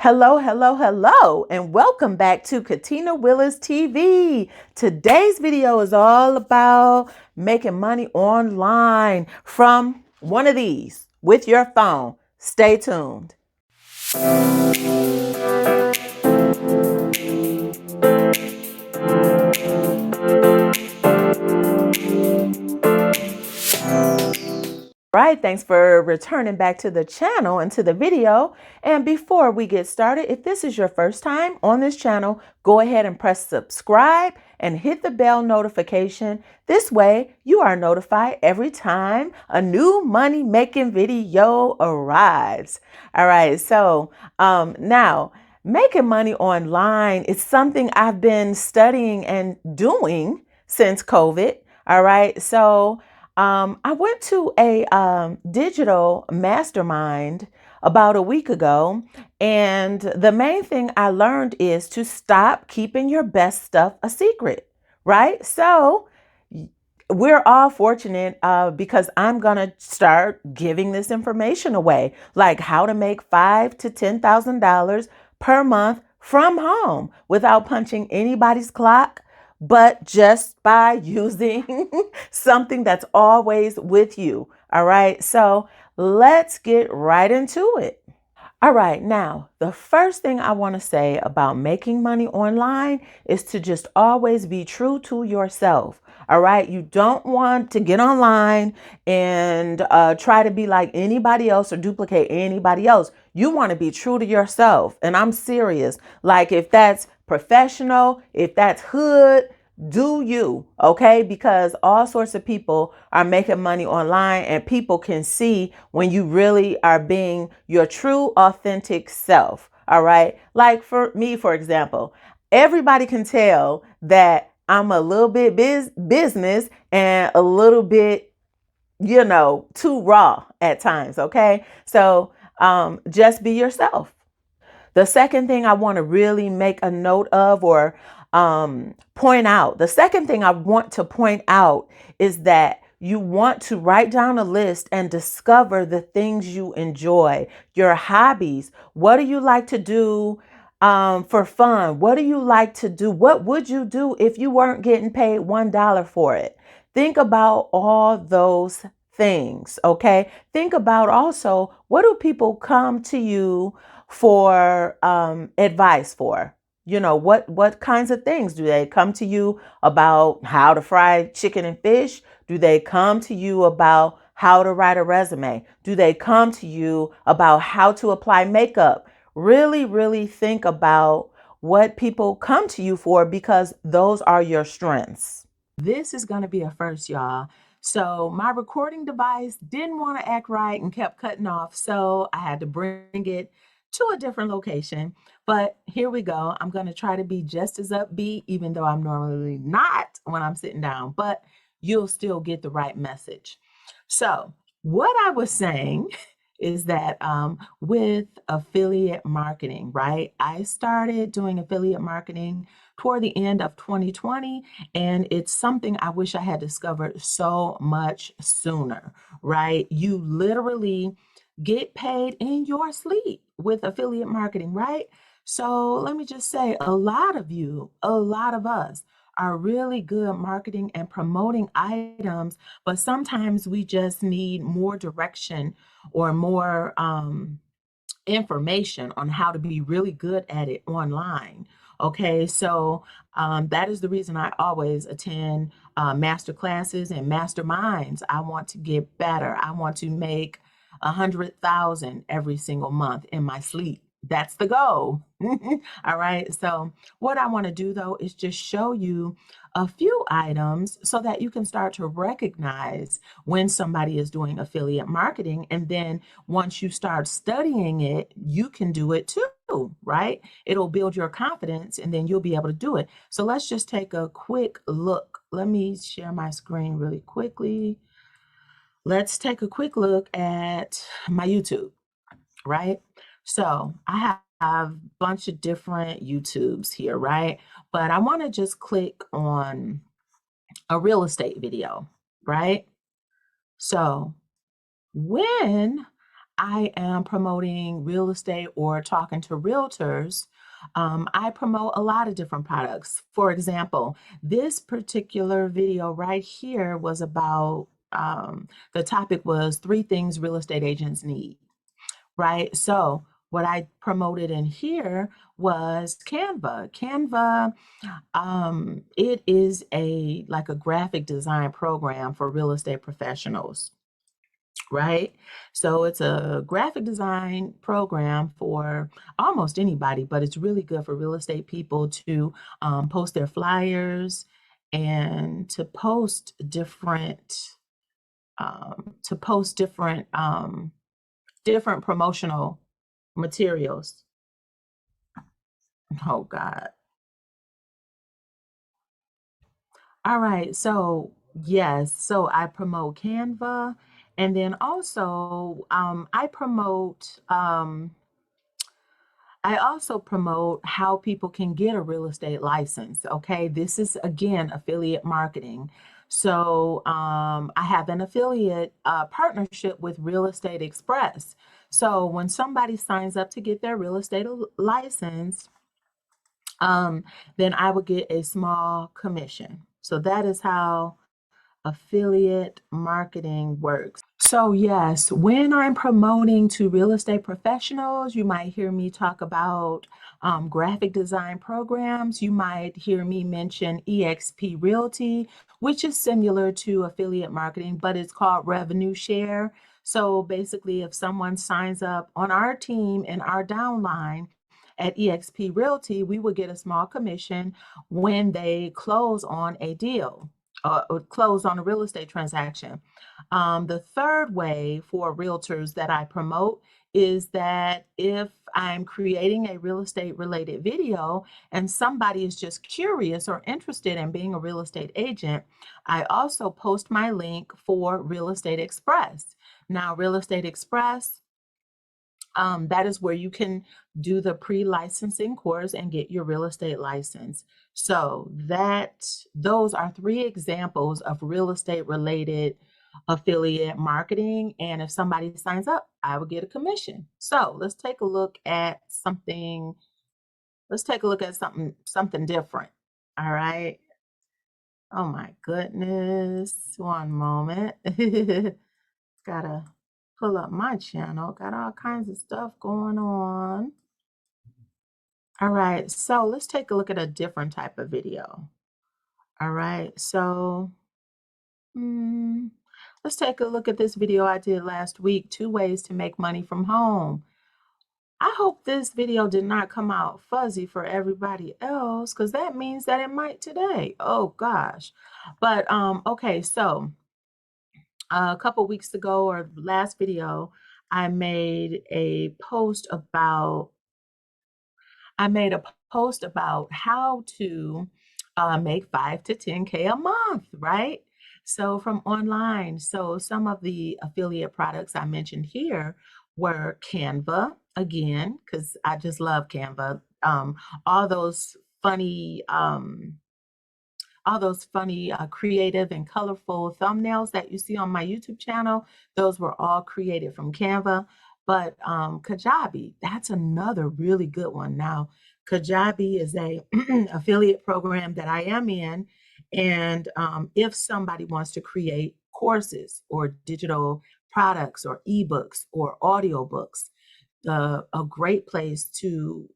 Hello, hello, hello, and welcome back to Katina Willis TV. Today's video is all about making money online from one of these with your phone. Stay tuned. Right, thanks for returning back to the channel and to the video. And before we get started, if this is your first time on this channel, go ahead and press subscribe and hit the bell notification. This way you are notified every time a new money making video arrives. All right, so now making money online is something I've been studying and doing since COVID. All right, so I went to a digital mastermind about a week ago, and the main thing I learned is to stop keeping your best stuff a secret, right? So we're all fortunate because I'm gonna start giving this information away, like how to make $5,000 to $10,000 per month from home without punching anybody's clock, but just by using something that's always with you. All right, so let's get right into it. All right, now, the first thing I want to say about making money online is to just always be true to yourself. All right, you don't want to get online and try to be like anybody else or duplicate anybody else. You want to be true to yourself. And I'm serious. Like, if that's professional, if that's hood, do you, okay? Because all sorts of people are making money online and people can see when you really are being your true, authentic self, all right? Like for me, for example, everybody can tell that I'm a little bit business and a little bit, too raw at times, okay? So just be yourself. The second thing I want to really make a note of or point out, the second thing I want to point out is that you want to write down a list and discover the things you enjoy, your hobbies. What do you like to do for fun? What do you like to do? What would you do if you weren't getting paid $1 for it? Think about all those things, okay? Think about also, what do people come to you for advice for? What kinds of things do they come to you about? How to fry chicken and fish? Do they come to you about how to write a resume? Do they come to you about how to apply makeup? Really, really think about what people come to you for, because those are your strengths. This is going to be a first, y'all. So my recording device didn't want to act right and kept cutting off, so I had to bring it to a different location. But here we go. I'm going to try to be just as upbeat, even though I'm normally not when I'm sitting down, but you'll still get the right message. So, what I was saying is that with affiliate marketing, right? I started doing affiliate marketing toward the end of 2020, and it's something I wish I had discovered so much sooner, right? You literally get paid in your sleep with affiliate marketing, right? So let me just say, a lot of you, a lot of us are really good marketing and promoting items, but sometimes we just need more direction or more information on how to be really good at it online. Okay, so that is the reason I always attend master classes and masterminds. I want to get better. I want to make 100,000 every single month in my sleep. That's the goal. All right. So, what I want to do though is just show you a few items so that you can start to recognize when somebody is doing affiliate marketing. And then once you start studying it, you can do it too, right? It'll build your confidence and then you'll be able to do it. So, let's just take a quick look. Let me share my screen really quickly. Let's take a quick look at my YouTube, right? So I have a bunch of different YouTubes here, right? But I want to just click on a real estate video, right? So when I am promoting real estate or talking to realtors, I promote a lot of different products. For example, this particular video right here was about the topic was 3 things real estate agents need, right? So, what I promoted in here was Canva. Canva, it is a like a graphic design program for real estate professionals, right? So it's a graphic design program for almost anybody, but it's really good for real estate people to post their flyers and to post different promotional materials. Oh God. All right. So yes, so I promote Canva, and then also I also promote how people can get a real estate license. Okay, this is again affiliate marketing. So I have an affiliate partnership with Real Estate Express. So when somebody signs up to get their real estate license, um, then I would get a small commission. So that is how affiliate marketing works. So, yes, when I'm promoting to real estate professionals, you might hear me talk about graphic design programs. You might hear me mention eXp Realty, which is similar to affiliate marketing, but it's called revenue share. So, basically, if someone signs up on our team in our downline at eXp Realty, we would get a small commission when they close on a deal or close on a real estate transaction. The third way for realtors that I promote is that if I'm creating a real estate related video and somebody is just curious or interested in being a real estate agent, I also post my link for Real Estate Express. Now, Real Estate Express, that is where you can do the pre-licensing course and get your real estate license. So those are 3 examples of real estate related affiliate marketing. And if somebody signs up, I will get a commission. So let's take a look at something. Let's take a look at something different. All right. Oh my goodness. One moment. Gotta pull up my channel. Got all kinds of stuff going on. All right, so let's take a look at a different type of video. All right, so mm, let's take a look at this video I did last week, 2 ways to make money from home. I hope this video did not come out fuzzy for everybody else, because that means that it might today. Oh gosh. But okay, so a couple weeks ago or last video, I made a post about I made a post about how to make 5 to 10K a month, right? So from online. So some of the affiliate products I mentioned here were Canva, again, because I just love Canva. All those funny creative and colorful thumbnails that you see on my YouTube channel, those were all created from Canva. But Kajabi, that's another really good one. Now, Kajabi is a affiliate program that I am in, and if somebody wants to create courses or digital products or ebooks or audiobooks, a great place to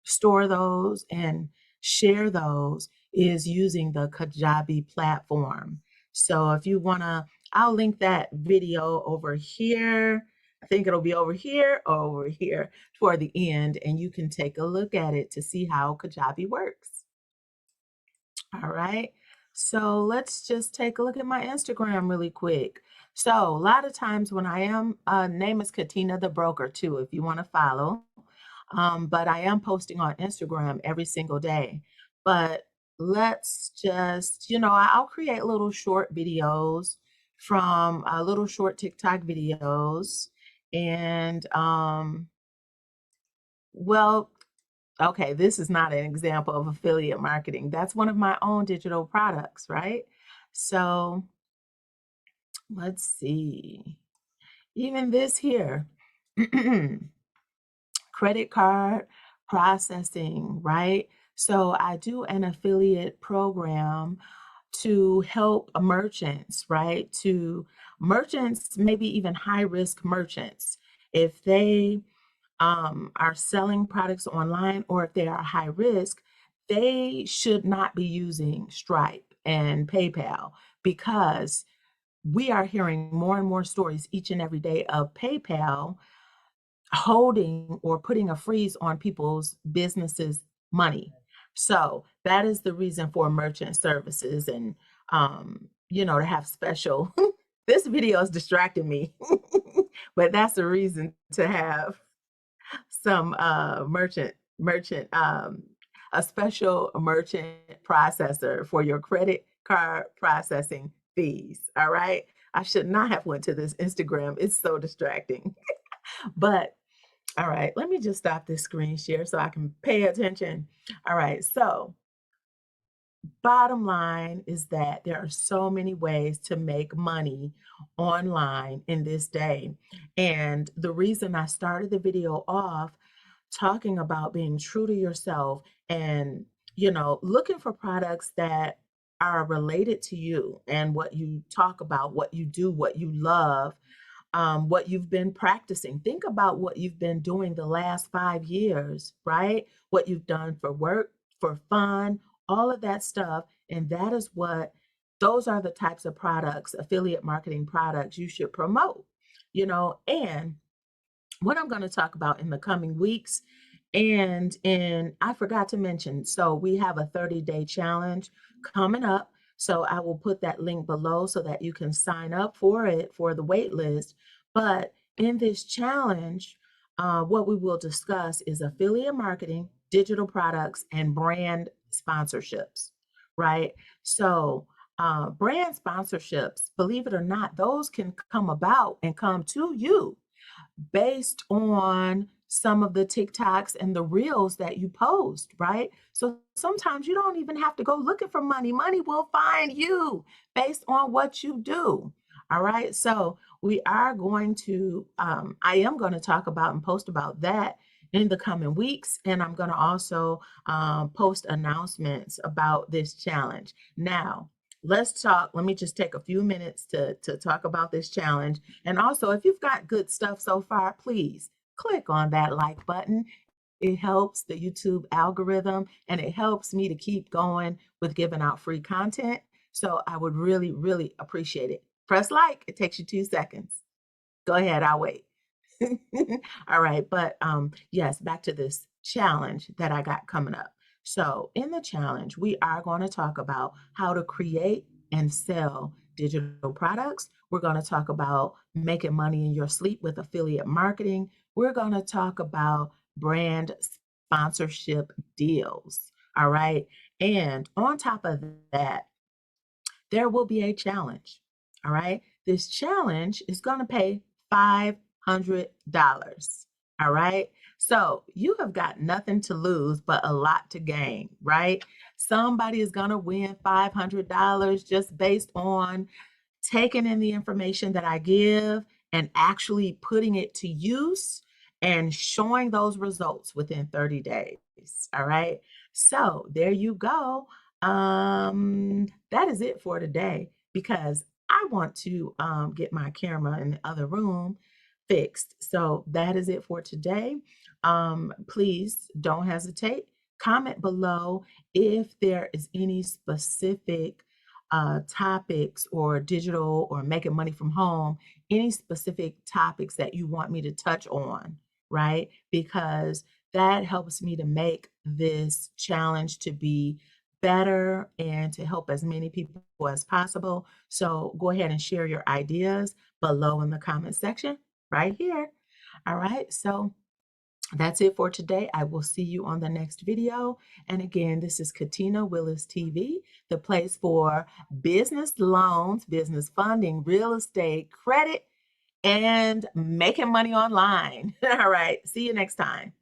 store those and share those is using the Kajabi platform. So if you want to, I'll link that video over here. I think it'll be over here or over here toward the end, and you can take a look at it to see how Kajabi works. All right. So let's just take a look at my Instagram really quick. So a lot of times when I am, name is Katina the Broker too, if you want to follow. But I am posting on Instagram every single day. But let's just, I'll create little short videos from little short TikTok videos. And, well, okay, this is not an example of affiliate marketing. That's one of my own digital products, right? So let's see. Even this here, credit card processing, right? So I do an affiliate program to help merchants, right? To merchants, maybe even high risk merchants, if they are selling products online or if they are high risk, they should not be using Stripe and PayPal because we are hearing more and more stories each and every day of PayPal holding or putting a freeze on people's businesses' money. So that is the reason for merchant services and to have special this video is distracting me. But that's the reason to have some merchant a special merchant processor for your credit card processing fees. All right. I should not have went to this Instagram. It's so distracting. But all right, let me just stop this screen share so I can pay attention. All right, so bottom line is that there are so many ways to make money online in this day. And the reason I started the video off talking about being true to yourself and, looking for products that are related to you and what you talk about, what you do, what you love, what you've been practicing. Think about what you've been doing the last 5 years, right? What you've done for work, for fun, all of that stuff. And that is those are the types of products, affiliate marketing products you should promote, and what I'm going to talk about in the coming weeks. And I forgot to mention, so we have a 30-day challenge coming up. So I will put that link below so that you can sign up for it for the wait list. But in this challenge, what we will discuss is affiliate marketing, digital products, and brand sponsorships, right? So brand sponsorships, believe it or not, those can come about and come to you based on some of the TikToks and the reels that you post, right? So sometimes you don't even have to go looking for money. Money will find you based on what you do. All right. So I am going to talk about and post about that in the coming weeks. And I'm going to also post announcements about this challenge. Now, let's talk. Let me just take a few minutes to talk about this challenge. And also, if you've got good stuff so far, please click on that like button. It helps the YouTube algorithm and it helps me to keep going with giving out free content. So I would really, really appreciate it. Press like, it takes you 2 seconds. Go ahead, I'll wait. All right, but yes, back to this challenge that I got coming up. So in the challenge, we are going to talk about how to create and sell digital products. We're going to talk about making money in your sleep with affiliate marketing. We're going to talk about brand sponsorship deals. All right. And on top of that, there will be a challenge. All right. This challenge is going to pay $500. All right. So you have got nothing to lose, but a lot to gain, right? Somebody is going to win $500 just based on taking in the information that I give and actually putting it to use and showing those results within 30 days. All right. So there you go. That is it for today because I want to get my camera in the other room fixed. So that is it for today. Please don't hesitate. Comment below if there is any specific topics or digital or making money from home, any specific topics that you want me to touch on, right? Because that helps me to make this challenge to be better and to help as many people as possible. So go ahead and share your ideas below in the comment section right here. All right. So that's it for today. I will see you on the next video. And again, this is Katina Willis TV, the place for business loans, business funding, real estate, credit, and making money online. All right. See you next time.